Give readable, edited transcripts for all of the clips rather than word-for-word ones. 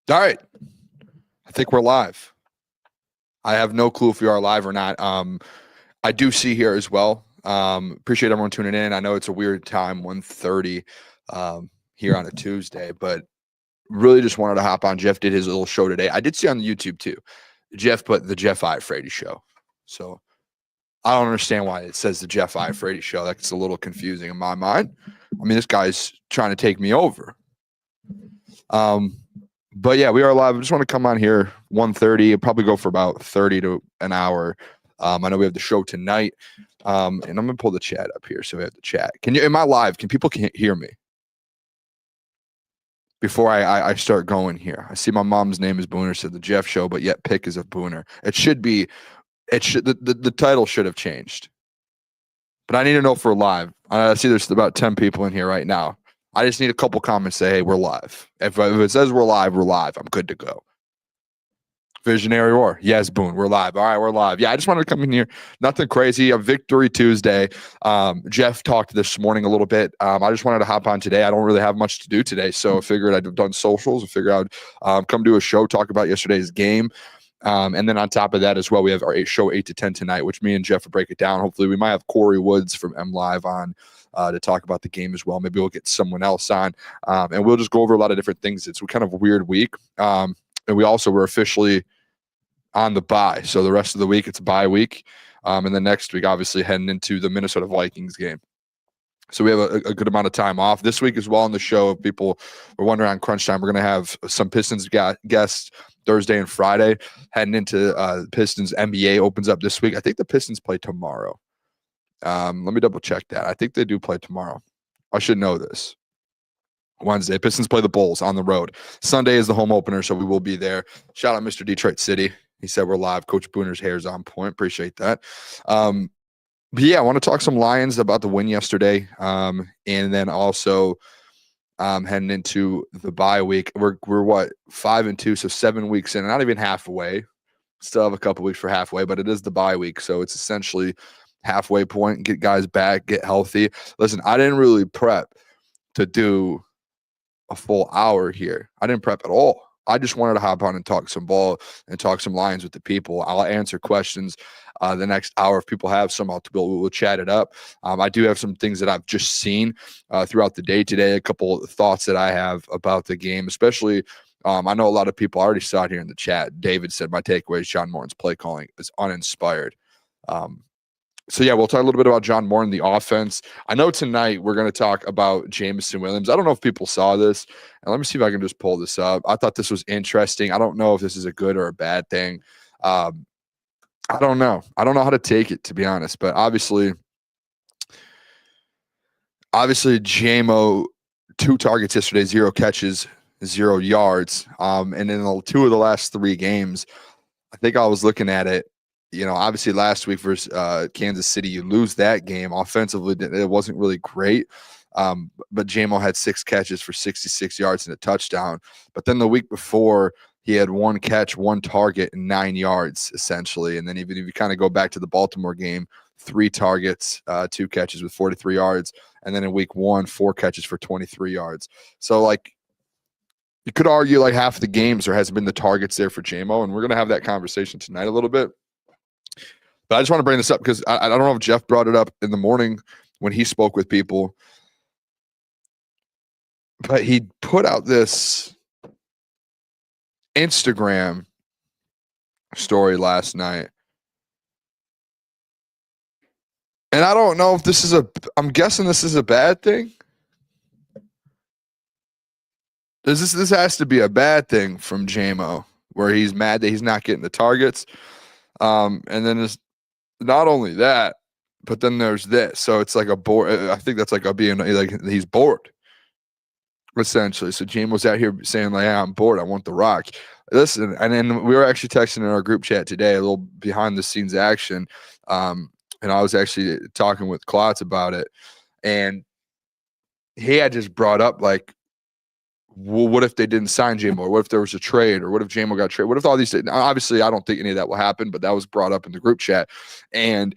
All right. I think we're live. I have no clue if we are live or not. I do see here as well. Appreciate everyone tuning in. I know it's a weird time, 1:30 here on a Tuesday, but really just wanted to hop on. Jeff did his little show today. I did see on the YouTube too. Jeff put the Jeff Iafrate show. So I don't understand why it says the Jeff Iafrate show. That's a little confusing in my mind. I mean, this guy's trying to take me over. But yeah, we are live. I just want to come on here 1:30. It'll probably go for about 30 to an hour. I know we have the show tonight. And I'm gonna pull the chat up here. So we have the chat. Am I live? Can people hear me? Before I start going here. I see my mom's name is Booner, said the Jeff show, but yet pick is of Booner. It should be, the title should have changed. But I need to know if we're live. I see there's about 10 people in here right now. I just need a couple comments say, hey, we're live. If it says we're live, we're live. I'm good to go. Visionary Roar. Yes, Boone, we're live. All right, we're live. Yeah, I just wanted to come in here. Nothing crazy. A Victory Tuesday. Jeff talked this morning a little bit. I just wanted to hop on today. I don't really have much to do today, so I figured I'd have done socials. I figured I'd come do a show, talk about yesterday's game. And then on top of that as well, we have our show 8 to 10 tonight, which me and Jeff will break it down. Hopefully we might have Corey Woods from M Live on to talk about the game as well. Maybe we'll get someone else on, and we'll just go over a lot of different things. It's kind of a weird week. And we also were officially on the bye. So the rest of the week, it's a bye week. And then next week, obviously heading into the Minnesota Vikings game. So we have a good amount of time off this week as well on the show. If people were wondering on crunch time, we're going to have some Pistons guests Thursday and Friday heading into Pistons NBA opens up this week. I think the Pistons play tomorrow. Let me double check that. I think they do play tomorrow. I should know this. Wednesday, Pistons play the Bulls on the road. Sunday is the home opener, so we will be there. Shout out Mr. Detroit City. He said we're live. Coach Booner's hair is on point. Appreciate that. But yeah, I want to talk some Lions about the win yesterday. And then also heading into the bye week. We're what, 5-2, so 7 weeks in. Not even halfway. Still have a couple weeks for halfway, but it is the bye week, so it's essentially halfway point. Get guys back, get healthy. Listen, I didn't really prep to do a full hour here. I didn't prep at all. I just wanted to hop on and talk some ball and talk some Lions with the people. I'll answer questions the next hour. If people have some, we'll chat it up. I do have some things that I've just seen throughout the day today, a couple of thoughts that I have about the game, especially I know a lot of people already saw it here in the chat. David said, my takeaway is John Morton's play calling is uninspired. So, yeah, we'll talk a little bit about John Morton, the offense. I know tonight we're going to talk about Jameson Williams. I don't know if people saw this. And let me see if I can just pull this up. I thought this was interesting. I don't know if this is a good or a bad thing. I don't know. I don't know how to take it, to be honest. But obviously, JMO, 2 targets yesterday, 0 catches, 0 yards. And in 2 of the last 3 games, I think I was looking at it. You know, obviously last week versus Kansas City, you lose that game. Offensively, it wasn't really great. But JMO had 6 catches for 66 yards and a touchdown. But then the week before, he had 1 catch, 1 target, and 9 yards, essentially. And then even if you kind of go back to the Baltimore game, 3 targets, 2 catches with 43 yards. And then in week 1, 4 catches for 23 yards. So, like, you could argue like half the games there hasn't been the targets there for JMO. And we're going to have that conversation tonight a little bit. But I just want to bring this up because I don't know if Jeff brought it up in the morning when he spoke with people. But he put out this Instagram story last night. And I don't know if this is I'm guessing this is a bad thing. This has to be a bad thing from JMO, where he's mad that he's not getting the targets. And then there's not only that, but then there's this. So it's like a bored. I think that's like a being like he's bored, essentially. So James was out here saying like, yeah, I'm bored. I want the rock. Listen, and then we were actually texting in our group chat today, a little behind the scenes action. And I was actually talking with Klotz about it, and he had just brought up like, well, what if they didn't sign JMO? What if there was a trade? Or what if JMO got traded? What if all these things? Now, obviously, I don't think any of that will happen, but that was brought up in the group chat. And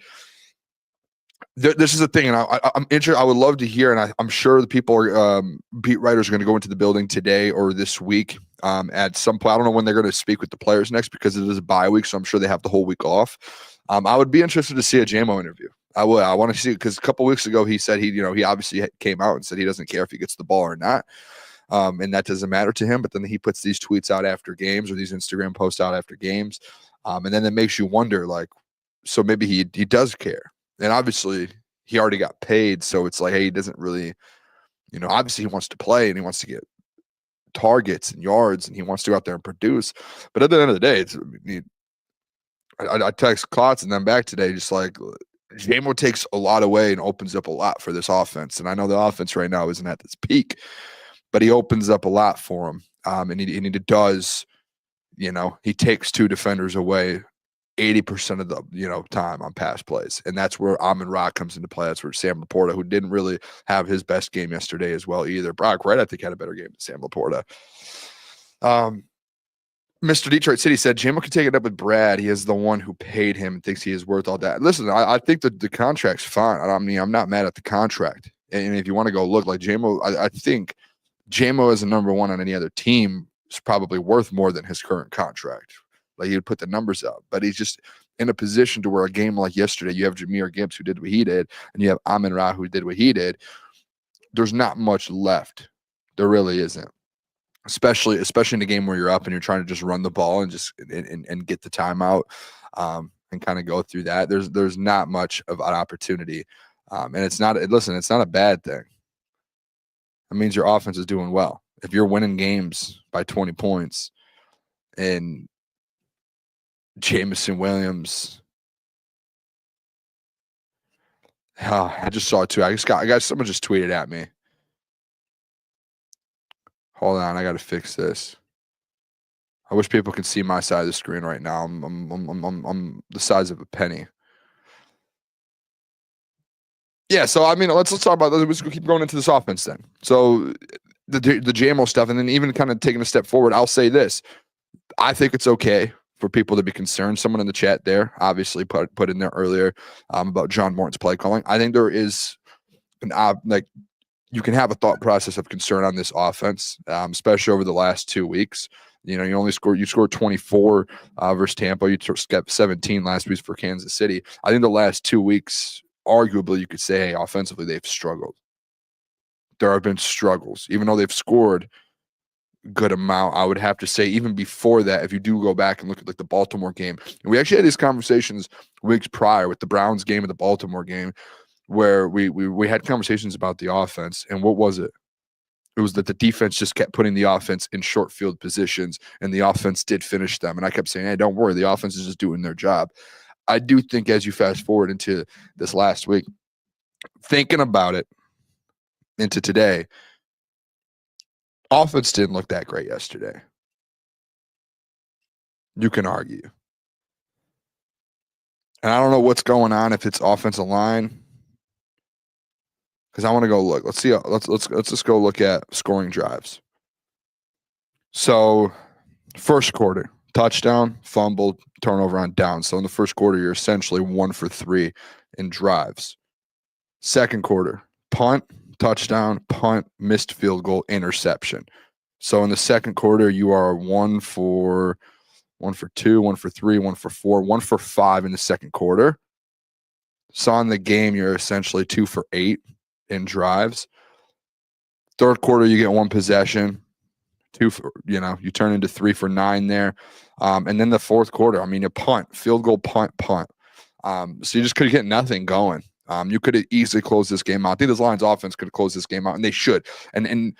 This is the thing, and I'm interested. I would love to hear, and I'm sure the people are beat writers are going to go into the building today or this week. At some point, I don't know when they're going to speak with the players next because it is a bye week, so I'm sure they have the whole week off. I would be interested to see a JMO interview. I would. I want to see, because a couple weeks ago he said he obviously came out and said he doesn't care if he gets the ball or not, and that doesn't matter to him. But then he puts these tweets out after games or these Instagram posts out after games, and then it makes you wonder, like, so maybe he does care. And obviously, he already got paid, so it's like, hey, he doesn't really, obviously he wants to play and he wants to get targets and yards and he wants to go out there and produce. But at the end of the day, I text Klotz and then back today, just like, JMO takes a lot away and opens up a lot for this offense. And I know the offense right now isn't at its peak, but he opens up a lot for him. And he does, he takes two defenders away 80% of the time on pass plays, and that's where Amon-Ra comes into play. That's where Sam Laporta, who didn't really have his best game yesterday as well either. Brock Wright, I think, had a better game than Sam Laporta. Mr. Detroit City said JMO can take it up with Brad. He is the one who paid him and thinks he is worth all that. Listen, I think that the contract's fine. I mean, I'm not mad at the contract. And if you want to go look, like JMO, I think JMO as a number one on any other team is probably worth more than his current contract. Like, he would put the numbers up, but he's just in a position to where a game like yesterday, you have Jahmyr Gibbs who did what he did, and you have Amon-Ra who did what he did. There's not much left. There really isn't. Especially in a game where you're up and you're trying to just run the ball and just and get the timeout and kind of go through that. There's not much of an opportunity, and it's not a bad thing. It means your offense is doing well. If you're winning games by 20 points and Jameson Williams. I just saw it too. I got someone just tweeted at me. Hold on, I got to fix this. I wish people could see my side of the screen right now. I'm the size of a penny. Yeah, so I mean, let's talk about this. Let's keep going into this offense then. So the JMO stuff, and then even kind of taking a step forward, I'll say this: I think it's okay for people to be concerned. Someone in the chat there obviously put in there earlier about John Morton's play calling. I think there is you can have a thought process of concern on this offense, especially over the last 2 weeks. You scored 24 versus Tampa. You got 17 last week for Kansas City. I think the last 2 weeks, arguably, you could say, hey, offensively, they've struggled. There have been struggles, even though they've scored good amount. I would have to say, even before that, if you do go back and look at like the Baltimore game, and we actually had these conversations weeks prior with the Browns game and the Baltimore game, where we had conversations about the offense. And what was it? It was that the defense just kept putting the offense in short field positions, and the offense did finish them. And I kept saying, hey, don't worry, the offense is just doing their job. I do think as you fast forward into this last week, thinking about it into today, offense didn't look that great yesterday. You can argue. And I don't know what's going on, if it's offensive line, because I want to go look. Let's see. Let's just go look at scoring drives. So, first quarter, touchdown, fumble, turnover on down. So in the first quarter, you're essentially 1 for 3 in drives. Second quarter, punt, touchdown, punt, missed field goal, interception. So in the second quarter, you are 1 for 2, 1 for 3, 1 for 4, 1 for 5 in the second quarter. So in the game, you're essentially 2 for 8 in drives. Third quarter, you get 1 possession. You turn into 3 for 9 there. And then the fourth quarter, I mean, a punt, field goal, punt. So you just could get nothing going. You could have easily closed this game out. I think this Lions offense could have closed this game out, and they should. And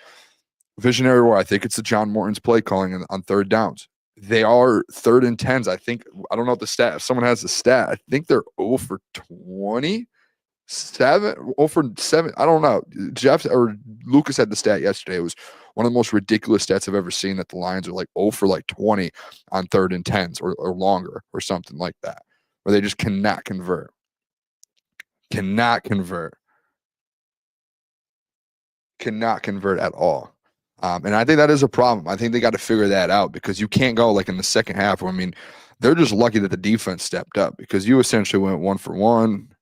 visionary war, I think it's the John Morton's play calling on third downs. They are 3rd and 10s. I think, I don't know the stat. If someone has the stat, I think they're 0 for 27, 0 for 7. I don't know. Jeff or Lukas had the stat yesterday. It was one of the most ridiculous stats I've ever seen, that the Lions are like 0 for like 20 on 3rd and 10s or longer or something like that, where they just cannot convert. Cannot convert at all. And I think that is a problem. I think they got to figure that out, because you can't go like in the second half. I mean, they're just lucky that the defense stepped up, because you essentially went 1 for 1,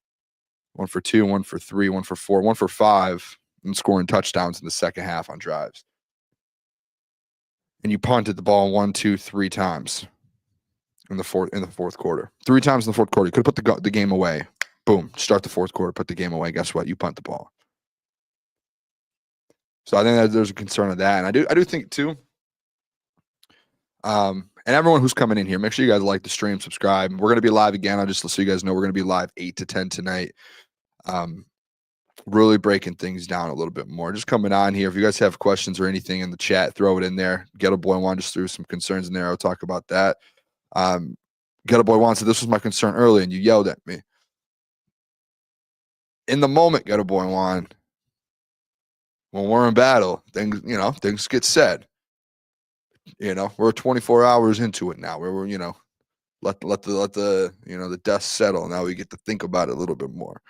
1 for 2, 1 for 3, 1 for 4, 1 for 5, and scoring touchdowns in the second half on drives. And you punted the ball 1, 2, 3 times in the fourth quarter. 3 times in the fourth quarter. You could have put the game away. Boom. Start the fourth quarter, put the game away. Guess what? You punt the ball. So I think that there's a concern of that. And I do think too. And everyone who's coming in here, make sure you guys like the stream, subscribe. We're going to be live again. I'll just so you guys know we're going to be live 8 to 10 tonight. Really breaking things down a little bit more. Just coming on here. If you guys have questions or anything in the chat, throw it in there. Ghetto Boy Juan just threw some concerns in there. I'll talk about that. Ghetto Boy Juan said this was my concern earlier, and you yelled at me. In the moment, Ghetto Boy Juan, when we're in battle, things get said. We're 24 hours into it now. We're let the dust settle. Now we get to think about it a little bit more.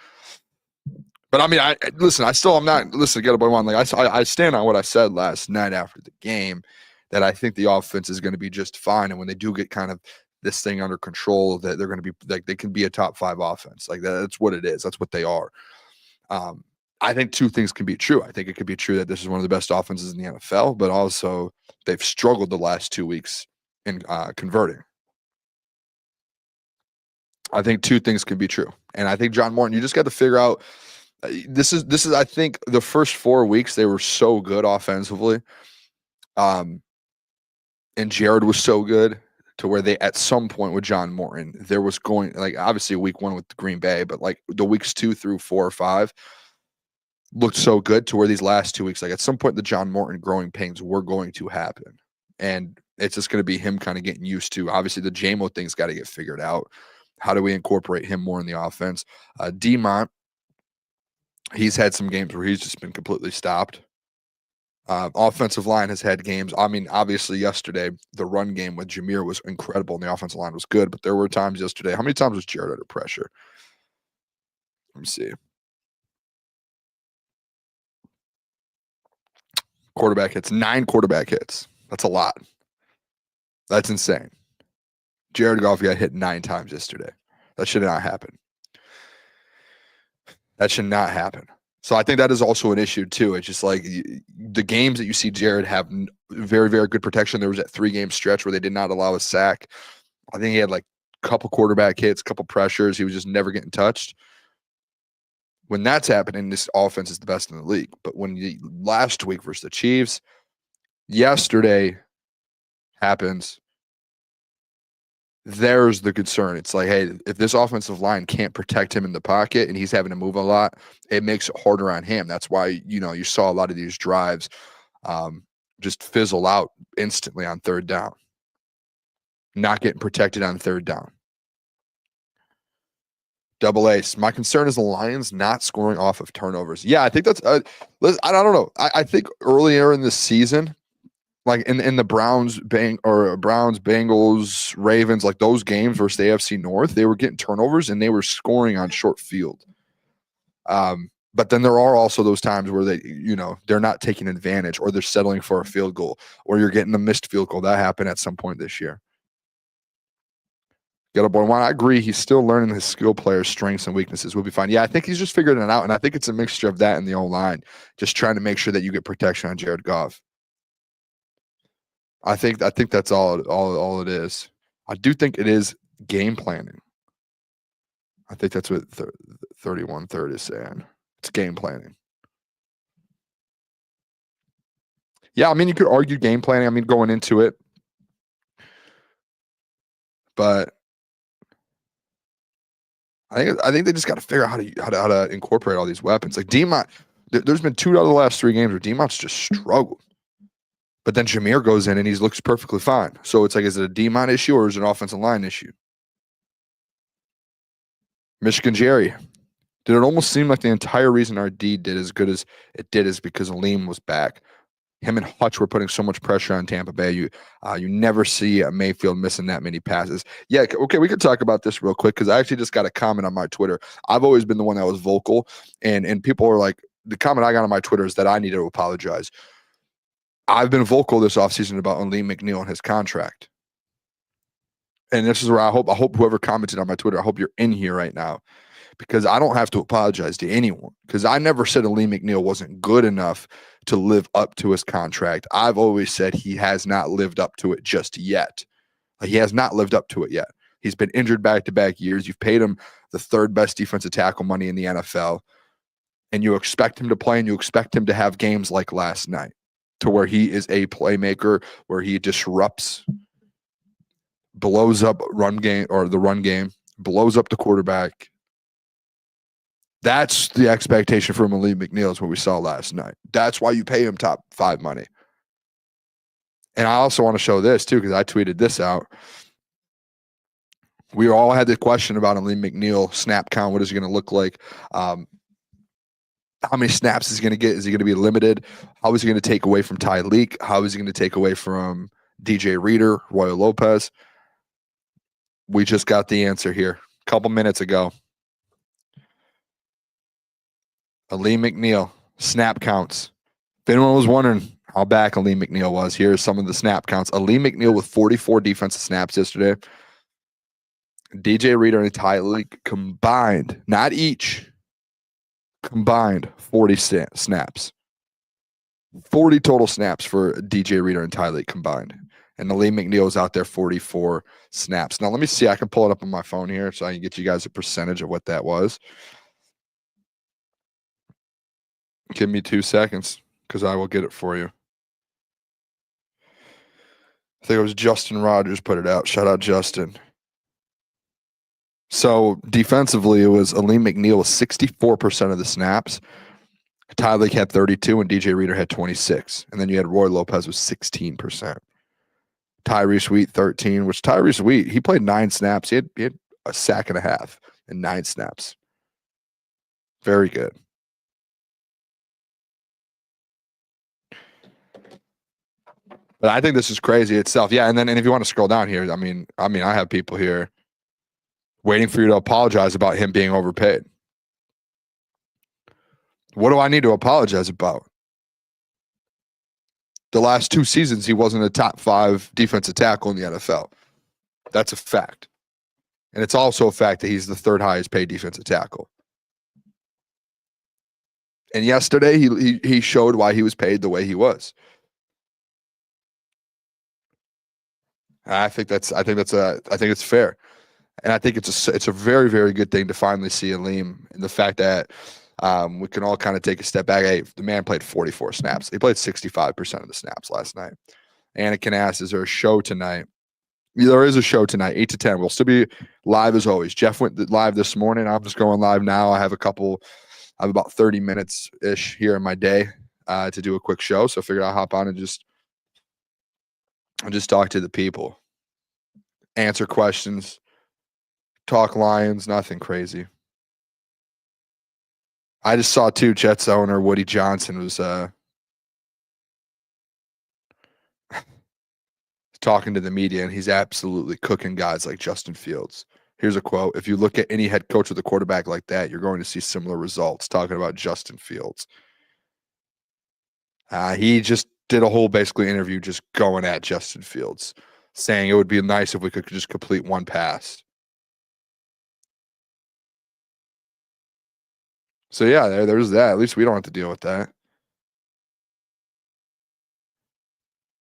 But I mean, I'm not. Listen, Ghetto Boy Juan. Like I stand on what I said last night after the game, that I think the offense is going to be just fine, and when they do get kind of this thing under control, that they're going to be like they can be a top 5 offense. Like that's what it is. That's what they are. I think 2 things can be true. I think it could be true that this is one of the best offenses in the NFL, but also they've struggled the last 2 weeks in converting. I think 2 things can be true. And I think John Morton, you just got to figure out this is I think the first 4 weeks they were so good offensively. And Jared was so good to where they at some point with John Morton, there was going obviously week 1 with Green Bay, but the weeks 2 through 4 or 5 looked so good to where these last 2 weeks, at some point the John Morton growing pains were going to happen. And it's just going to be him kind of getting used to, obviously the JMO thing's got to get figured out. How do we incorporate him more in the offense? Demont, he's had some games where he's just been completely stopped. Offensive line has had games. I mean, obviously yesterday, the run game with Jameer was incredible and the offensive line was good, but there were times yesterday. How many times was Jared under pressure? Let me see. Quarterback hits, 9 quarterback hits. That's a lot. That's insane. Jared Goff got hit 9 times yesterday. That should not happen. That should not happen. So I think that is also an issue too. It's just the games that you see Jared have very, very good protection. There was that 3-game stretch where they did not allow a sack. I think he had a couple quarterback hits, couple pressures. He was just never getting touched. When that's happening, this offense is the best in the league. But when last week versus the Chiefs, yesterday happens, there's the concern. It's hey, if this offensive line can't protect him in the pocket and he's having to move a lot, it makes it harder on him. That's why, you saw a lot of these drives just fizzle out instantly on 3rd down. Not getting protected on 3rd down. Double Ace. My concern is the Lions not scoring off of turnovers. Yeah, I think that's I don't know. I think earlier in the season, in the Browns, Bengals, Ravens, those games versus the AFC North, they were getting turnovers and they were scoring on short field. But then there are also those times where they're not taking advantage, or they're settling for a field goal, or you're getting a missed field goal. That happened at some point this year. Ghetto Boy Juan, I agree. He's still learning his skill players' strengths and weaknesses. We'll be fine. Yeah, I think he's just figuring it out, and I think it's a mixture of that and the O-line, just trying to make sure that you get protection on Jared Goff. I think that's all it is. I do think it is game planning. I think that's what 31-3 is saying. It's game planning. Yeah, I mean, you could argue game planning. I mean, going into it, but I think they just got to figure out how to incorporate all these weapons. Demont, there's been 2 out of the last 3 games where Demont's just struggled. But then Jameer goes in and he looks perfectly fine. So it's is it a Demont issue or is it an offensive line issue? Michigan Jerry. Did it almost seem like the entire reason our D did as good as it did is because Aleem was back? Him and Hutch were putting so much pressure on Tampa Bay. You never see Mayfield missing that many passes. Yeah, okay, we could talk about this real quick because I actually just got a comment on my Twitter. I've always been the one that was vocal, and people are the comment I got on my Twitter is that I need to apologize. I've been vocal this offseason about Aleem McNeil and his contract. And this is where I hope whoever commented on my Twitter, I hope you're in here right now. because I don't have to apologize to anyone, because I never said Aleem McNeil wasn't good enough to live up to his contract. I've always said he has not lived up to it just yet. He has not lived up to it yet. He's been injured back-to-back years. You've paid him the third best defensive tackle money in the NFL, and you expect him to play, and you expect him to have games like last night, to where he is a playmaker, where he disrupts, blows up the run game, blows up the quarterback. That's the expectation from Aleem McNeil, is what we saw last night. That's why you pay him top 5 money. And I also want to show this too, because I tweeted this out. We all had the question about Aleem McNeil snap count. What is he going to look like? How many snaps is he going to get? Is he going to be limited? How is he going to take away from Tyreek? How is he going to take away from DJ Reader, Roy Lopez? We just got the answer here a couple minutes ago. Aleem McNeil, snap counts. If anyone was wondering how back Aleem McNeil was, here's some of the snap counts. Aleem McNeil with 44 defensive snaps yesterday. DJ Reader and Tyreek combined, not each, combined 40 snaps. 40 total snaps for DJ Reader and Tyreek combined. And Aleem McNeil is out there 44 snaps. Now, let me see. I can pull it up on my phone here so I can get you guys a percentage of what that was. Give me 2 seconds, because I will get it for you. I think it was Justin Rogers put it out. Shout out, Justin. So defensively, it was Aleem McNeil with 64% of the snaps. Tyreek had 32, and DJ Reader had 26. And then you had Roy Lopez with 16%. Tyrese Wheat 13, which Tyrese Wheat, he played 9 snaps. He had a sack and a half in 9 snaps. Very good. But I think this is crazy itself. Yeah, and if you want to scroll down here, I mean, I have people here waiting for you to apologize about him being overpaid. What do I need to apologize about? The last 2 seasons, he wasn't a top 5 defensive tackle in the NFL. That's a fact. And it's also a fact that he's the 3rd highest paid defensive tackle. And yesterday, he showed why he was paid the way he was. I think it's fair, and I think it's a very, very good thing to finally see Aleem, and the fact that we can all kind of take a step back. Hey, the man played 44 snaps. He played 65% of the snaps last night. Anakin asks, "Is there a show tonight?" There is a show tonight, 8 to 10. We'll still be live as always. Jeff went live this morning. I'm just going live now. I have about 30 minutes ish here in my day to do a quick show. So I figured I'll hop on and just talk to the people, answer questions, talk Lions, nothing crazy. I just saw too, Jets owner Woody Johnson was talking to the media, and he's absolutely cooking guys like Justin Fields. Here's a quote: "If you look at any head coach with a quarterback like that, you're going to see similar results." Talking about Justin Fields. He just did a whole basically interview just going at Justin Fields, saying it would be nice if we could just complete one pass. So yeah, there's that. At least we don't have to deal with that.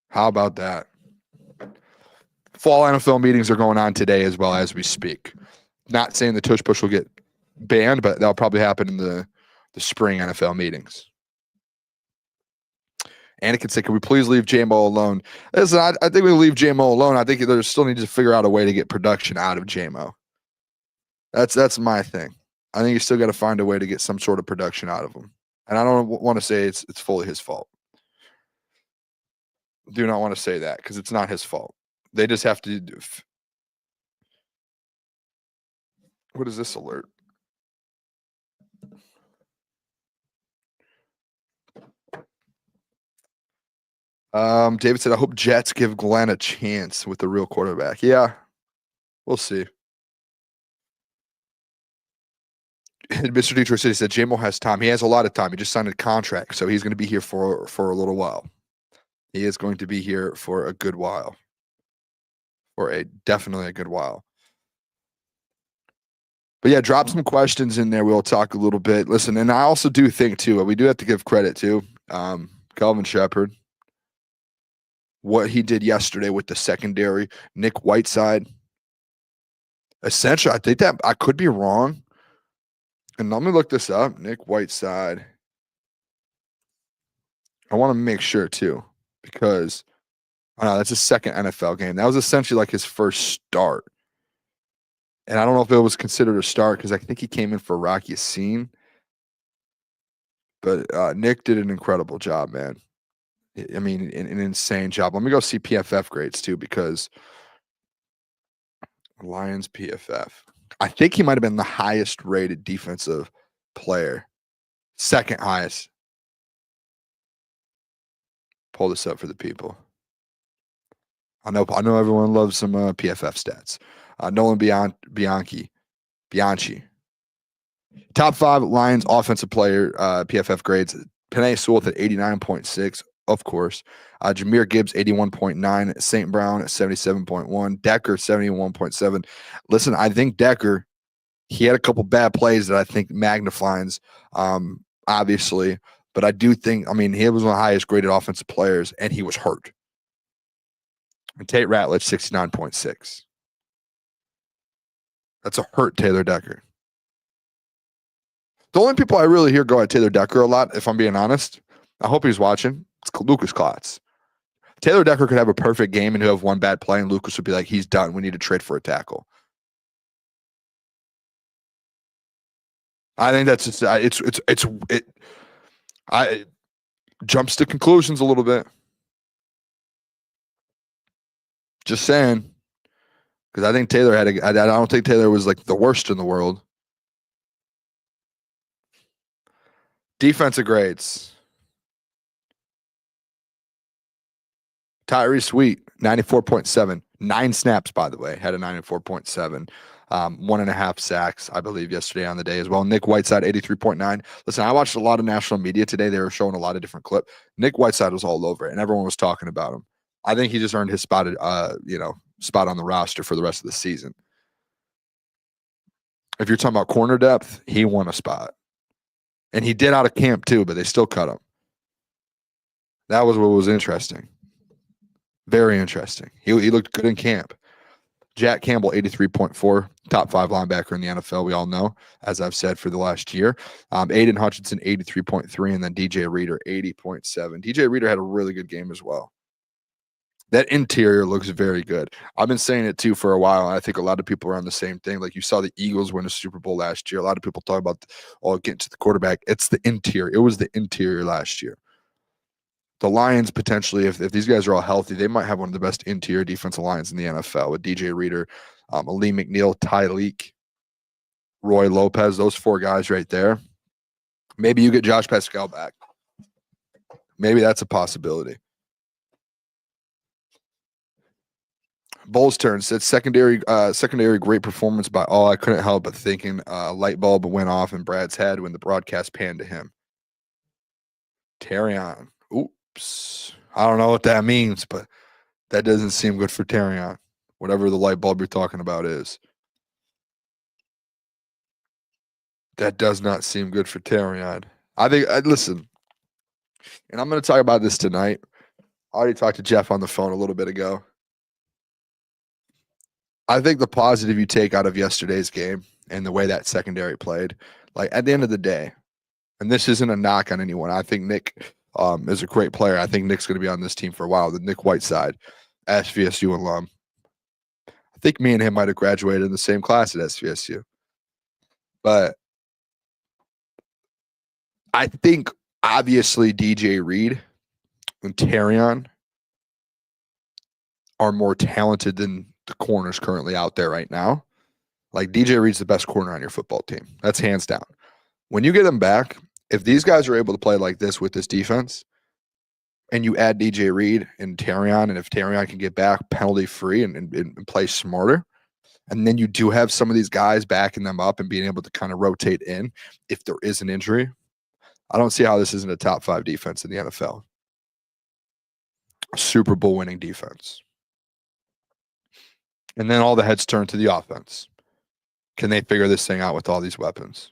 How about that? Fall NFL meetings are going on today as well as we speak. Not saying the tush push will get banned, but that'll probably happen in the spring NFL meetings. Anakin said, "Can we please leave J-Mo alone?" Listen, I think we leave J-Mo alone. I think there still needs to figure out a way to get production out of J-Mo. That's my thing. I think you still got to find a way to get some sort of production out of him. And I don't want to say it's fully his fault. Do not want to say that, because it's not his fault. They just have to do. What is this alert? David said, "I hope Jets give Glenn a chance with the real quarterback." Yeah, we'll see. Mr. Detroit City said, "J-Mo has time. He has a lot of time. He just signed a contract, so he's going to be here for a little while. He is going to be here for a good while, or definitely a good while." But yeah, drop some questions in there. We'll talk a little bit. Listen, and I also do think too, we do have to give credit to Calvin Shepard. What he did yesterday with the secondary, Nick Whiteside. Essentially, I think that I could be wrong. And let me look this up. Nick Whiteside. I want to make sure too, because that's his second NFL game. That was essentially like his first start. And I don't know if it was considered a start because I think he came in for Rocky Yassin. But Nick did an incredible job, man. I mean, an insane job. Let me go see PFF grades too, because Lions PFF. I think he might have been the highest rated defensive player. Second highest. Pull this up for the people. I know everyone loves some PFF stats. Nolan Bianchi. Top 5 Lions offensive player PFF grades. Penei Sewell at 89.6, of course. Jahmyr Gibbs, 81.9. St. Brown, 77.1. Decker, 71.7. Listen, I think Decker, he had a couple bad plays that I think magnifies, obviously. But I do think, he was one of the highest graded offensive players, and he was hurt. And Tate Ratledge, 69.6. That's a hurt Taylor Decker. The only people I really hear go at Taylor Decker a lot, if I'm being honest, I hope he's watching, it's Lukas Klotz. Taylor Decker could have a perfect game and he'll have one bad play, and Lukas would be like, he's done. We need to trade for a tackle. I think that's just, it jumps to conclusions a little bit. Just saying. Because I think Taylor I don't think Taylor was like the worst in the world. Defensive grades. Tyree Sweet, 94.7. 9 snaps, by the way. Had a 94.7. 1.5 sacks, I believe, yesterday on the day as well. Nick Whiteside, 83.9. Listen, I watched a lot of national media today. They were showing a lot of different clips. Nick Whiteside was all over it, and everyone was talking about him. I think he just earned his spot on the roster for the rest of the season. If you're talking about corner depth, he won a spot. And he did out of camp too, but they still cut him. That was what was interesting. Very interesting. He looked good in camp. Jack Campbell, 83.4, top 5 linebacker in the NFL, we all know, as I've said for the last year. Aiden Hutchinson, 83.3, and then DJ Reader, 80.7. DJ Reader had a really good game as well. That interior looks very good. I've been saying it too for a while, and I think a lot of people are on the same thing. Like you saw the Eagles win a Super Bowl last year. A lot of people talk about getting to the quarterback. It's the interior. It was the interior last year. The Lions potentially, if these guys are all healthy, they might have one of the best interior defensive lines in the NFL with DJ Reader, Ali McNeil, Ty Leak, Roy Lopez, those 4 guys right there. Maybe you get Josh Pascal back. Maybe that's a possibility. Bulls turn said secondary great performance by all. I couldn't help but thinking a light bulb went off in Brad's head when the broadcast panned to him. Terrion. Oops. I don't know what that means, but that doesn't seem good for Terrion. Whatever the light bulb you're talking about is. That does not seem good for Terrion. I think, listen, and I'm going to talk about this tonight. I already talked to Jeff on the phone a little bit ago. I think the positive you take out of yesterday's game and the way that secondary played, like at the end of the day, and this isn't a knock on anyone. I think Nick is a great player. I think Nick's going to be on this team for a while. The Nick Whiteside, SVSU alum. I think me and him might have graduated in the same class at SVSU. But I think obviously DJ Reed and Terrion are more talented than the corners currently out there right now. Like DJ Reed's the best corner on your football team. That's hands down. When you get them back, if these guys are able to play like this with this defense, and you add DJ Reed and Terrion, and if Terrion can get back penalty free and play smarter, and then you do have some of these guys backing them up and being able to kind of rotate in if there is an injury, I don't see how this isn't a top 5 defense in the NFL. A Super Bowl winning defense. And then all the heads turn to the offense. Can they figure this thing out with all these weapons?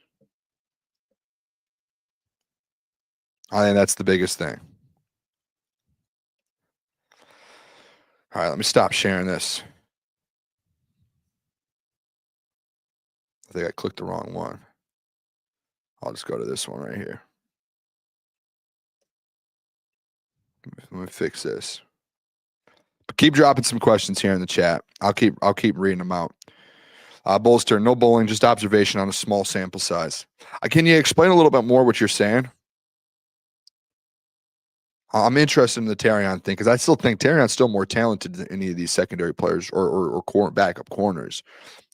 I think that's the biggest thing. All right, let me stop sharing this. I think I clicked the wrong one. I'll just go to this one right here. Let me fix this. But keep dropping some questions here in the chat. I'll keep reading them out. Bolster, no bowling, just observation on a small sample size. Can you explain a little bit more what you're saying? I'm interested in the Terrion thing because I still think Terrion's still more talented than any of these secondary players or backup corners.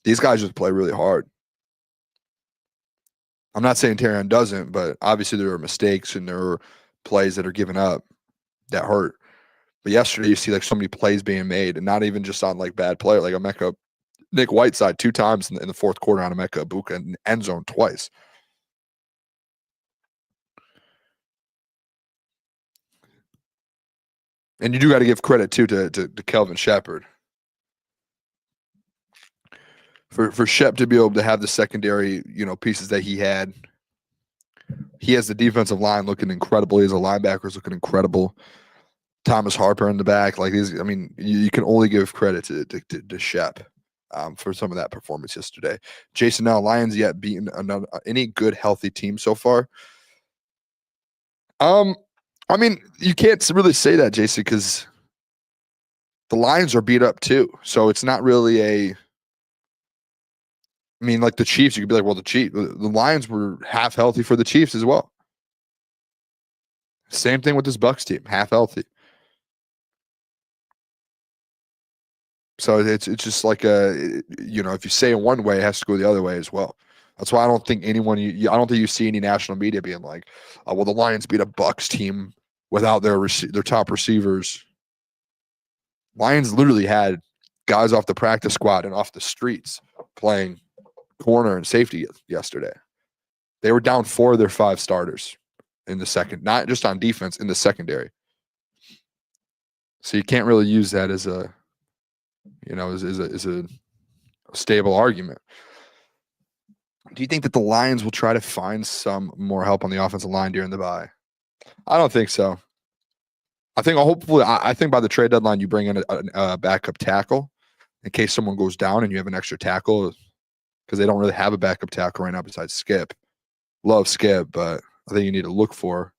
These guys just play really hard. I'm not saying Terrion doesn't, but obviously there are mistakes and there are plays that are given up that hurt. But yesterday you see like so many plays being made, and not even just on like bad play, like Emeka, Nick Whiteside 2 times in the fourth quarter on Emeka Ibuka in the end zone twice. And you do got to give credit too to Kelvin Shepard. For Shep to be able to have the secondary, pieces that he had. He has the defensive line looking incredible. He has the linebackers looking incredible. Thomas Harper in the back. Like these, I mean, you can only give credit to Shep for some of that performance yesterday. Jason, now Lions yet beaten any good healthy team so far? I mean, you can't really say that, Jason, because the Lions are beat up too. So it's not really like the Chiefs, you could be like, well, the Lions were half healthy for the Chiefs as well. Same thing with this Bucs team, half healthy. So it's just like if you say it one way, it has to go the other way as well. That's why I don't think I don't think you see any national media being like, well, the Lions beat a Bucs team without their top receivers. Lions literally had guys off the practice squad and off the streets playing corner and safety yesterday. They were down 4 of their 5 starters in the second, not just on defense, in the secondary. So you can't really use that as a stable argument. Do you think that the Lions will try to find some more help on the offensive line during the bye? I don't think so. I think by the trade deadline you bring in a backup tackle in case someone goes down and you have an extra tackle, because they don't really have a backup tackle right now besides Skip. Love Skip, but I think you need to look for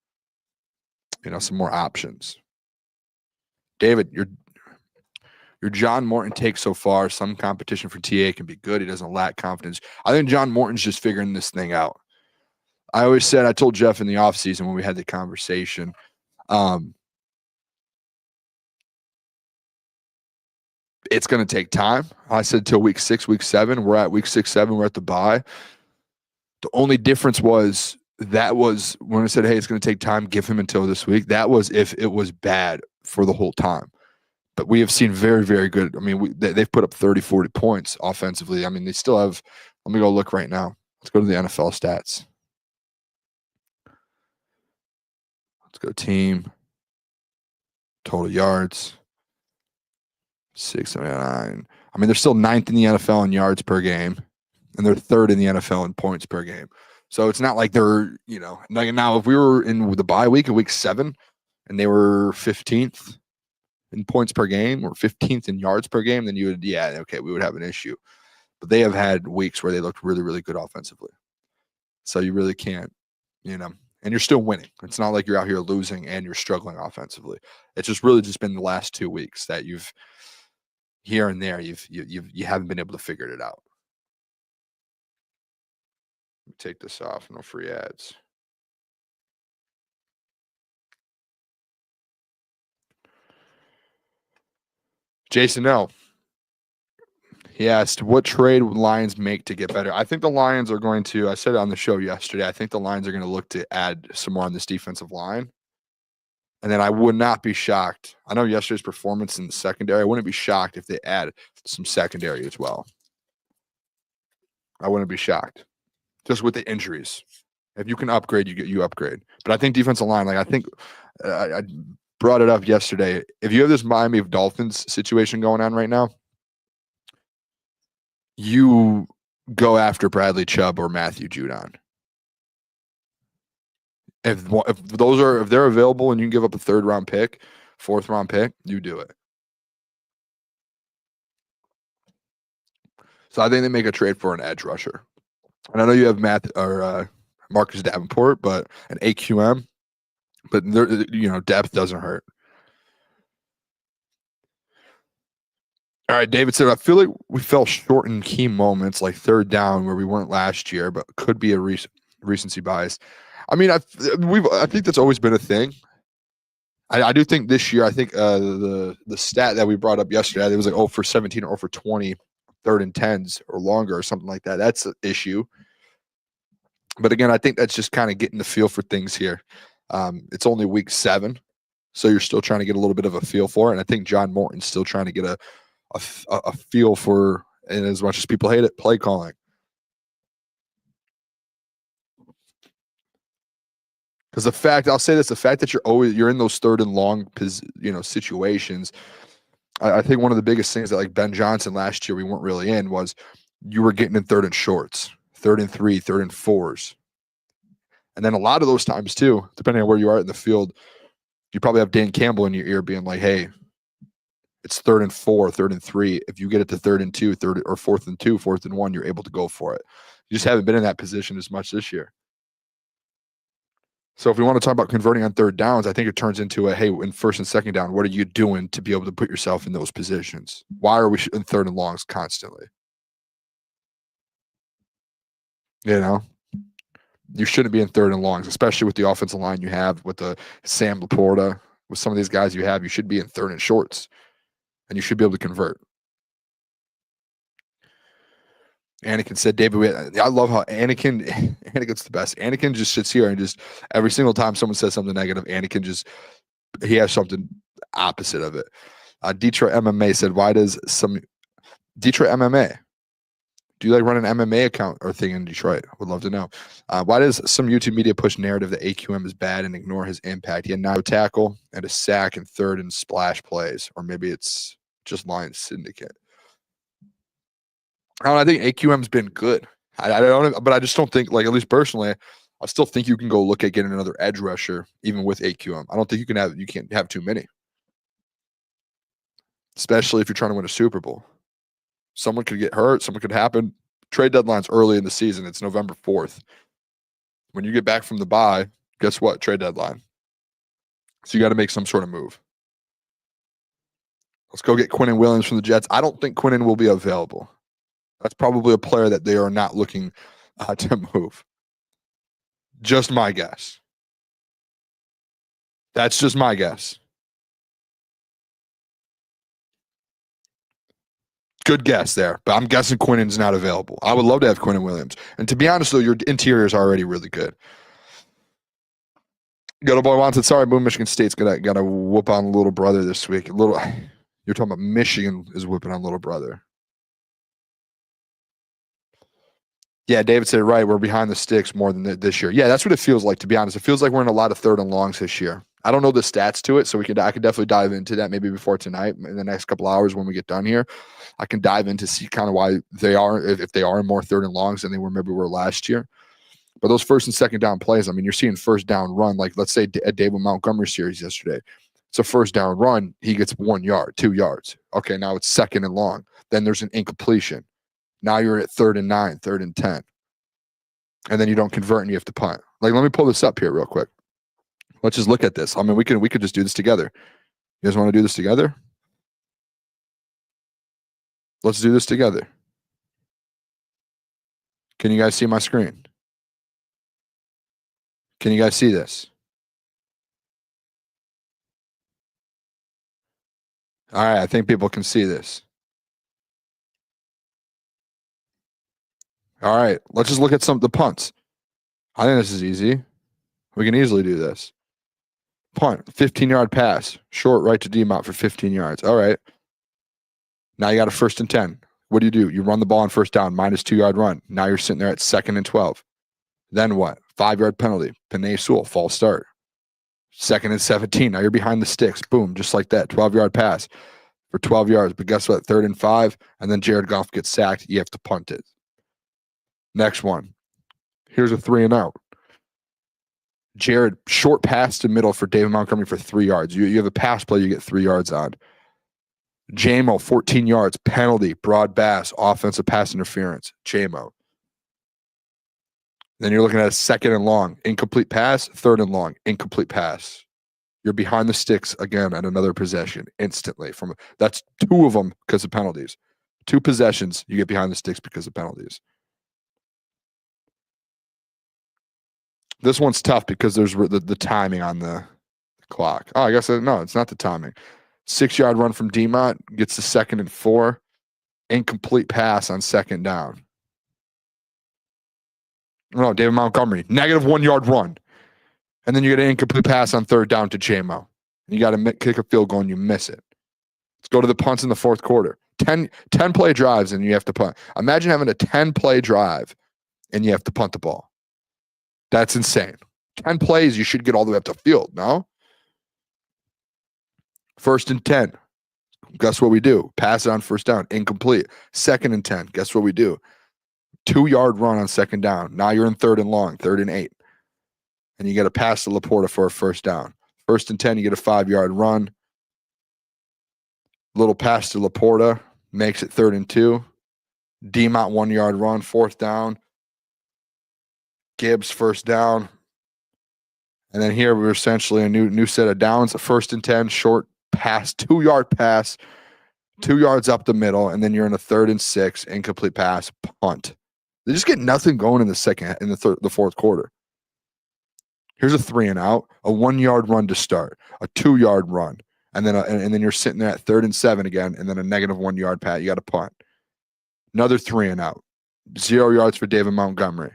some more options. David, your John Morton take so far, some competition for TA can be good. He doesn't lack confidence. I think John Morton's just figuring this thing out. I told Jeff in the offseason when we had the conversation, it's going to take time. I said till week 6, week 7. We're at week 6, 7. We're at the bye. The only difference was when I said, hey, it's going to take time, give him until this week. That was if it was bad for the whole time. But we have seen very, very good. I mean, they've put up 30, 40 points offensively. I mean, they still have. Let me go look right now. Let's go to the NFL stats. Let's go team. Total yards. 679. I mean, they're still 9th in the NFL in yards per game, and they're 3rd in the NFL in points per game. So it's not like they're, like now if we were in the bye week in week 7 and they were 15th in points per game or 15th in yards per game, then we would have an issue. But they have had weeks where they looked really, really good offensively. So you really can't, and you're still winning. It's not like you're out here losing and you're struggling offensively. It's just really just been the last 2 weeks that you've here and there, you haven't been able to figure it out. Let me take this off. No free ads. Jason, no. He asked, what trade would Lions make to get better? I think the Lions are going to, I said it on the show yesterday, I think the Lions are going to look to add some more on this defensive line. And then I would not be shocked. I know yesterday's performance in the secondary, I wouldn't be shocked if they add some secondary as well. I wouldn't be shocked. Just with the injuries. If you can upgrade, you upgrade. But I think defensive line, I brought it up yesterday. If you have this Miami Dolphins situation going on right now, you go after Bradley Chubb or Matthew Judon. If they're available and you can give up a 3rd round pick, 4th round pick, you do it. So I think they make a trade for an edge rusher. And I know you have Marcus Davenport, but an AQM, but depth doesn't hurt. All right, David said, I feel like we fell short in key moments like 3rd down where we weren't last year, but could be a recency bias. I mean, I think that's always been a thing. I do think this year, I think the stat that we brought up yesterday, it was like 0 for 17 or 0 for 20, 3rd and 10s or longer or something like that. That's an issue. But again, I think that's just kind of getting the feel for things here. It's only week 7, so you're still trying to get a little bit of a feel for it. And I think John Morton's still trying to get a feel for, and as much as people hate it, play calling. Because the fact that you're in those 3rd and long, situations. I think one of the biggest things that like Ben Johnson last year we weren't really in was you were getting in 3rd and shorts, 3rd and 3, 3rd and 4s. And then a lot of those times too, depending on where you are in the field, you probably have Dan Campbell in your ear being like, hey, it's 3rd and 4, 3rd and 3. If you get it to 3rd and 2, 3rd or 4th and 2, 4th and 1, you're able to go for it. You just haven't been in that position as much this year. So if we want to talk about converting on 3rd downs, I think it turns into hey, in 1st and 2nd down, what are you doing to be able to put yourself in those positions? Why are we in 3rd and longs constantly? You shouldn't be in 3rd and longs, especially with the offensive line you have, with the Sam Laporta, with some of these guys you have. You should be in 3rd and shorts, and you should be able to convert. Anakin said, David, I love how Anakin's the best. Anakin just sits here and just every single time someone says something negative, Anakin he has something opposite of it. Detroit MMA said, why does Detroit MMA, do you like run an MMA account or thing in Detroit? Would love to know. Why does some YouTube media push narrative that AQM is bad and ignore his impact? He had no tackle and a sack in 3rd and splash plays, or maybe it's just Lions Syndicate. I think AQM's been good. But I just don't think, like, at least personally, I still think you can go look at getting another edge rusher even with AQM. I don't think you can't have too many, especially if you're trying to win a Super Bowl. Someone could get hurt. Something could happen. Trade deadline's early in the season. It's November 4th. When you get back from the bye, guess what? Trade deadline. So you got to make some sort of move. Let's go get Quinnen Williams from the Jets. I don't think Quinnen will be available. That's probably a player that they are not looking to move. Just my guess. That's just my guess. Good guess there, but I'm guessing Quinnen's not available. I would love to have Quinnen Williams. And to be honest, though, your interior is already really good. Good old boy wants it. Sorry, Boom, Michigan State's got to whoop on little brother this week. You're talking about Michigan is whooping on little brother. Yeah, David said, right, we're behind the sticks more than this year. Yeah, that's what it feels like, to be honest. It feels like we're in a lot of 3rd and longs this year. I don't know the stats to it, so I could definitely dive into that maybe before tonight in the next couple hours when we get done here. I can dive into see kind of why they are, if they are more 3rd and longs than they maybe were last year. But those 1st and 2nd down plays, I mean, you're seeing 1st down run, like let's say a David Montgomery series yesterday. It's a 1st down run. He gets 1 yard, 2 yards. Okay, now it's 2nd and long. Then there's an incompletion. Now you're at 3rd and 9, 3rd and 10. And then you don't convert and you have to punt. Like, let me pull this up here real quick. Let's just look at this. I mean, we could just do this together. You guys want to do this together? Let's do this together. Can you guys see my screen? Can you guys see this? All right, I think people can see this. All right, let's just look at the punts. I think this is easy. We can easily do this. Punt, 15-yard pass, short right to D-mount for 15 yards. All right. Now you got a 1st and 10. What do? You run the ball on 1st down, minus 2-yard run. Now you're sitting there at 2nd and 12. Then what? 5-yard penalty. Penei Sewell, false start. 2nd and 17. Now you're behind the sticks. Boom, just like that. 12-yard pass for 12 yards. But guess what? 3rd and 5. And then Jared Goff gets sacked. You have to punt it. Next one. Here's a 3-and-out. Jared, short pass to middle for David Montgomery for 3 yards. You have a pass play, you get 3 yards on. JMO, 14 yards, penalty, broad bass, offensive pass interference. JMO. Then you're looking at a 2nd and long, incomplete pass, 3rd and long, incomplete pass. You're behind the sticks again at another possession instantly. That's 2 of them because of penalties. 2 possessions, you get behind the sticks because of penalties. This one's tough because there's the timing on the clock. Oh, I guess no, it's not the timing. 6-yard run from DeMont gets the 2nd and 4. Incomplete pass on 2nd down. No, David Montgomery, negative 1-yard run. And then you get an incomplete pass on 3rd down to JMO. You got to kick a field goal and you miss it. Let's go to the punts in the 4th quarter. 10 play drives and you have to punt. Imagine having a 10-play drive and you have to punt the ball. That's insane. 10 plays, you should get all the way up the field, no? 1st and 10. Guess what we do? Pass it on 1st down. Incomplete. 2nd and 10. Guess what we do? 2-yard run on 2nd down. Now you're in 3rd and long, 3rd and 8. And you get a pass to Laporta for a 1st down. 1st and 10, you get a 5-yard run. Little pass to Laporta. Makes it 3rd and 2. DeMont 1-yard run, 4th down. Gibbs 1st down. And then here we're essentially a new set of downs. A 1st and 10, short pass, 2-yard pass, 2 yards up the middle, and then you're in a 3rd and 6, incomplete pass, punt. They just get nothing going in the 4th quarter. Here's a 3-and-out, a 1-yard run to start, a 2-yard run, and then you're sitting there at 3rd and 7 again, and then a negative 1-yard pass. You got to punt. Another 3-and-out, 0 yards for David Montgomery.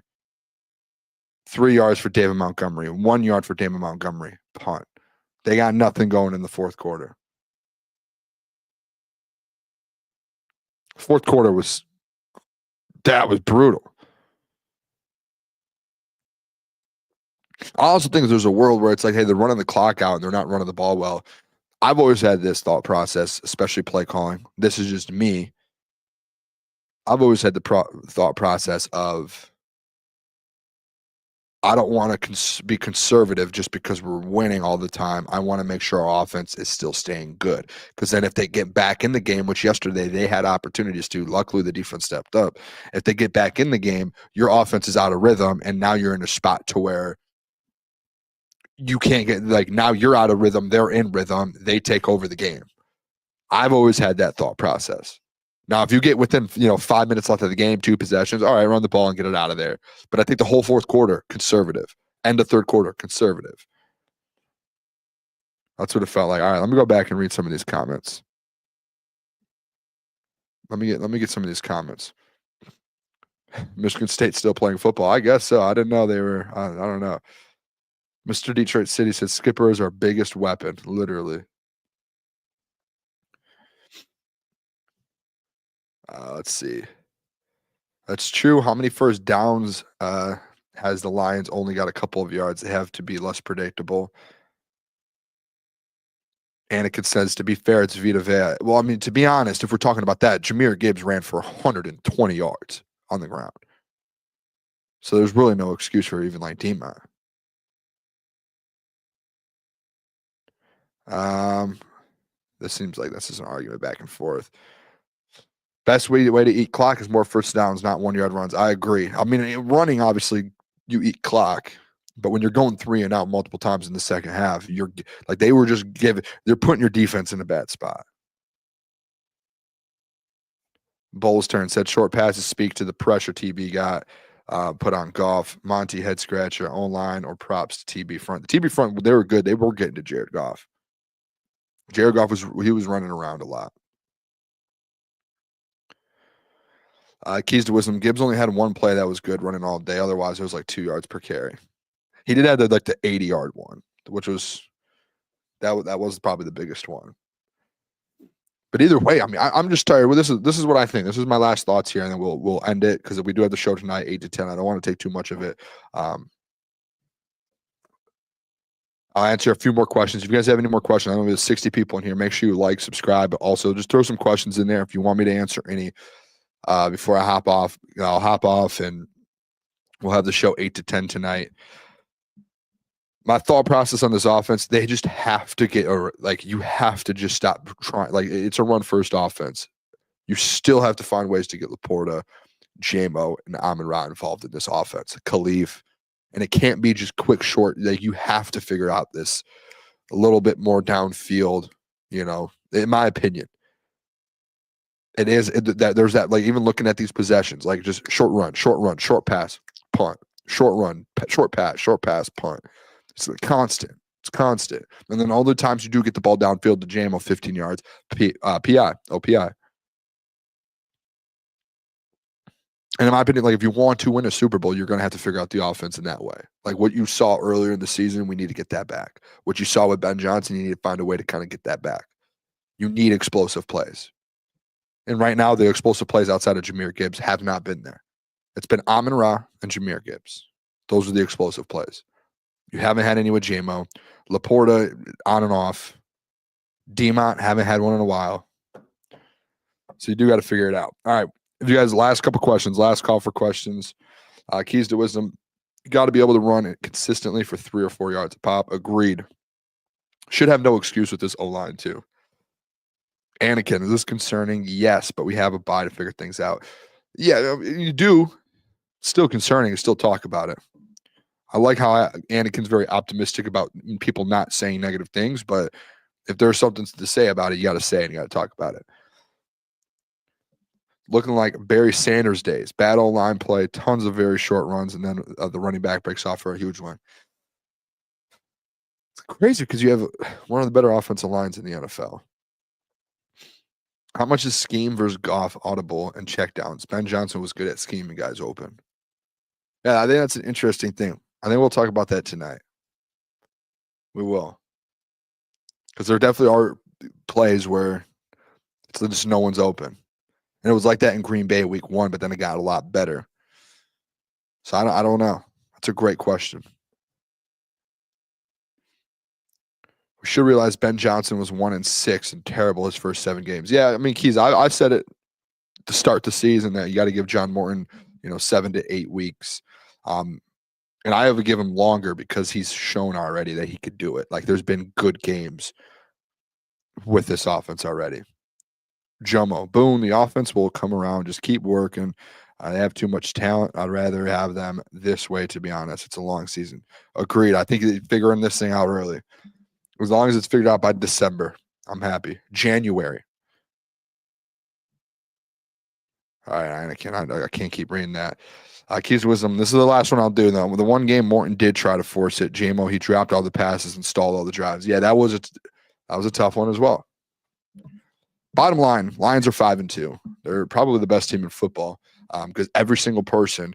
3 yards for David Montgomery. 1 yard for David Montgomery. Punt. They got nothing going in the 4th quarter. 4th quarter was brutal. I also think there's a world where it's like, hey, they're running the clock out and they're not running the ball well. I've always had this thought process, especially play calling. This is just me. I've always had the thought process of, I don't want to be conservative just because we're winning all the time. I want to make sure our offense is still staying good. Because then if they get back in the game, which yesterday they had opportunities to, luckily the defense stepped up. If they get back in the game, your offense is out of rhythm, and now you're in a spot to where you can't get, like, now you're out of rhythm, they're in rhythm, they take over the game. I've always had that thought process. Now, if you get within 5 minutes left of the game, 2 possessions, all right, run the ball and get it out of there. But I think the whole 4th quarter, conservative. End of 3rd quarter, conservative. That's what it felt like. All right, let me go back and read some of these comments. Let me get some of these comments. Michigan State still playing football. I guess so. I didn't know they were. I don't know. Mr. Detroit City says Skipper is our biggest weapon, literally. Let's see. That's true. How many first downs has the Lions only got a couple of yards? They have to be less predictable. Anakin says, to be fair, it's Vita Vea. Well, I mean, to be honest, if we're talking about that, Jahmyr Gibbs ran for 120 yards on the ground. So there's really no excuse for even like DeMont. This seems like this is an argument back and forth. Best way to eat clock is more first downs, not 1-yard runs. I agree. I mean, running, obviously, you eat clock. But when you're going 3-and-out multiple times in the second half, you're like, they're putting your defense in a bad spot. Bowles' turn said short passes speak to the pressure TB got put on Goff. Monty head scratcher, O-line, or props to TB front. The TB front, they were good. They were getting to Jared Goff. Jared Goff was running around a lot. Keys to wisdom. Gibbs only had one play that was good running all day. Otherwise, it was like 2 yards per carry. He did have the 80-yard one, which was that was probably the biggest one. But either way, I mean, I'm just tired. Well, this is what I think. This is my last thoughts here, and then we'll end it because we do have the show tonight, 8 to 10. I don't want to take too much of it. I'll answer a few more questions. If you guys have any more questions, I know there's 60 people in here. Make sure you like, subscribe, but also just throw some questions in there if you want me to answer any. Before I hop off, I'll hop off and We'll have the show 8 to 10 tonight. My thought process on this offense, they just have to get, you have to just stop trying. Like, it's a run-first offense. You still have to find ways to get Laporta, J-Mo, and Amon-Ra involved in this offense. Khalif. And it can't be just quick, short. Like, you have to figure out this a little bit more downfield, in my opinion. It is that there's that, like, even looking at these possessions, like just short run, short pass, punt, short run, short pass, punt. It's constant. It's constant. And then all the times you do get the ball downfield to J-Mo 15 yards, PI. And in my opinion, like, if you want to win a Super Bowl, you're going to have to figure out the offense in that way. Like what you saw earlier in the season, we need to get that back. What you saw with Ben Johnson, you need to find a way to kind of get that back. You need explosive plays. And right now, the explosive plays outside of Jahmyr Gibbs have not been there. It's been Amon-Ra and Jahmyr Gibbs. Those are the explosive plays. You haven't had any with J-Mo. Laporta, on and off. Demont, haven't had one in a while. So you do got to figure it out. All right. If you guys, last couple questions, last call for questions. Keys to wisdom. You got to be able to run it consistently for 3 or 4 yards a pop. Agreed. Should have no excuse with this O-line, too. Anakin, is this concerning? Yes, but we have a bye to figure things out. Yeah, you do. Still concerning. Still talk about it. I like how Anakin's very optimistic about people not saying negative things, but if there's something to say about it, you got to say it and you got to talk about it. Looking like Barry Sanders days. Bad O-line play, tons of very short runs, and then the running back breaks off for a huge one. It's crazy because you have one of the better offensive lines in the NFL. How much is scheme versus Goff audible and checkdowns? Ben Johnson was good at scheming guys open. Yeah, I think that's an interesting thing. I think we'll talk about that tonight. We will. Because there definitely are plays where it's just no one's open. And it was like that in Green Bay week 1, but then it got a lot better. So I don't know. That's a great question. We should realize Ben Johnson was 1-6 and terrible his first 7 games. Yeah, I mean, Keys, I said it to start the season that you got to give John Morton, 7 to 8 weeks. And I have to give him longer because he's shown already that he could do it. Like, there's been good games with this offense already. Jomo, Boone, the offense will come around. Just keep working. They have too much talent. I'd rather have them this way, to be honest. It's a long season. Agreed. I think they're figuring this thing out early. As long as it's figured out by December, I'm happy. January. All right, I can't keep reading that. Keys to wisdom. This is the last one I'll do, though. With the one game, Morton did try to force it. J-Mo, he dropped all the passes and stalled all the drives. Yeah, that was a tough one as well. Bottom line, Lions are 5-2. They're probably the best team in football because every single person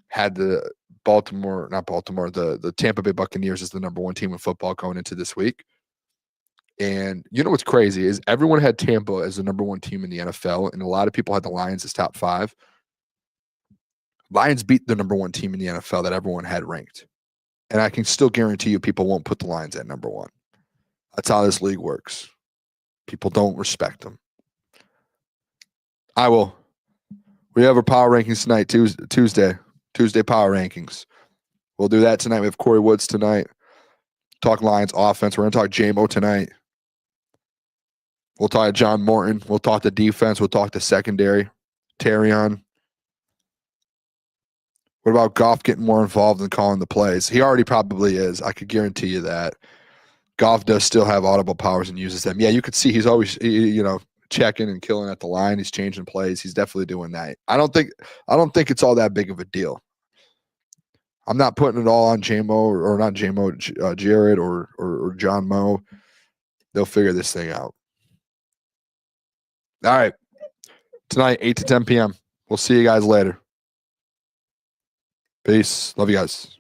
had the Tampa Bay Buccaneers as the number 1 team in football going into this week. And you know what's crazy is everyone had Tampa as the number 1 team in the NFL, and a lot of people had the Lions as top 5. Lions beat the number 1 team in the NFL that everyone had ranked. And I can still guarantee you people won't put the Lions at number 1. That's how this league works. People don't respect them. I will. We have our power rankings tonight, Tuesday power rankings. We'll do that tonight. We have Corey Woods tonight. Talk Lions offense. We're going to talk J-Mo tonight. We'll talk John Morton. We'll talk the defense. We'll talk the secondary. Terrion. What about Goff getting more involved in calling the plays? He already probably is. I could guarantee you that. Goff does still have audible powers and uses them. Yeah, you could see he's always, checking and killing at the line. He's changing plays. He's definitely doing that. I don't think it's all that big of a deal. I'm not putting it all on J-Mo or not J-Mo, Jared or John Mo. They'll figure this thing out. All right. Tonight, 8 to 10 p.m. We'll see you guys later. Peace. Love you guys.